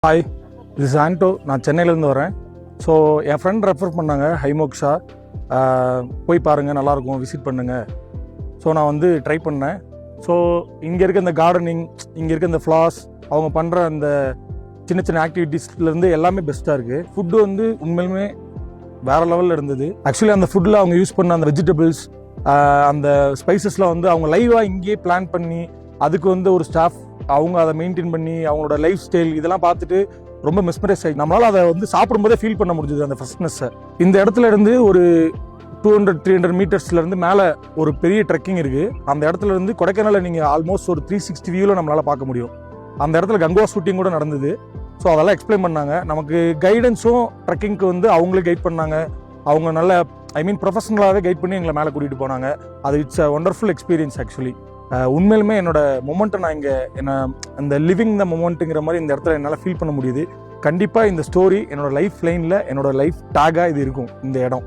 Hi, this ஆண்டோ. நான் சென்னையிலேருந்து வரேன். ஸோ என் ஃப்ரெண்ட் ரெஃபர் பண்ணாங்க ஹைமோக்ஷா, போய் பாருங்கள், நல்லாயிருக்கும், விசிட் பண்ணுங்கள். ஸோ நான் வந்து ட்ரை பண்ணேன். ஸோ இங்கே இருக்க இந்த கார்டனிங், இங்கே இருக்க இந்த ஃப்ளார்ஸ், அவங்க பண்ணுற அந்த சின்ன சின்ன ஆக்டிவிட்டீஸ்லேருந்து எல்லாமே பெஸ்ட்டாக இருக்குது. ஃபுட்டு வந்து உண்மையிலுமே வேறு லெவலில் இருந்தது. ஆக்சுவலி அந்த ஃபுட்டில் அவங்க யூஸ் பண்ண அந்த வெஜிடபிள்ஸ், அந்த ஸ்பைசஸ்லாம் வந்து அவங்க லைவாக இங்கேயே பிளான் பண்ணி, அதுக்கு வந்து ஒரு ஸ்டாஃப் அவங்க அதை மெயின்டைன் பண்ணி, அவங்களோட லைஃப் ஸ்டைல் இதெல்லாம் பார்த்துட்டு ரொம்ப மெஸ்மரைஸ் ஆகி நம்மளால் அதை வந்து சாப்பிடும்போதே ஃபீல் பண்ண முடிஞ்சுது அந்த ஃப்ரெஷ்னஸ்ஸை. இந்த இடத்துல இருந்து ஒரு 200-300 மீட்டர்ஸ்லேருந்து மேலே ஒரு பெரிய ட்ரெக்கிங் இருக்குது. அந்த இடத்துல இருந்து கொடைக்கானலை நீங்கள் ஆல்மோஸ்ட் ஒரு 360 வியூவில் நம்மளால் பார்க்க முடியும். அந்த இடத்துல கங்கா ஷூட்டிங் கூட நடந்தது. ஸோ அதெல்லாம் எக்ஸ்பிளைன் பண்ணாங்க. நமக்கு கைடன்ஸும் ட்ரெக்கிங்க்கு வந்து அவங்களே கைட் பண்ணாங்க. அவங்க நல்ல ப்ரொஃபஷனலாகவே கைட் பண்ணி எங்களை மேலே கூட்டிகிட்டு போனாங்க. அது it's a wonderful experience actually. உண்மையிலுமே என்னோட மொமெண்ட்டை நான் இங்கே அந்த லிவிங் த மொமெண்ட்டுங்கிற மாதிரி இந்த இடத்துல என்னால் ஃபீல் பண்ண முடியுது. கண்டிப்பாக இந்த ஸ்டோரி என்னோட லைஃப் லைனில் என்னோட லைஃப் டேகாக இது இருக்கும் இந்த இடம்.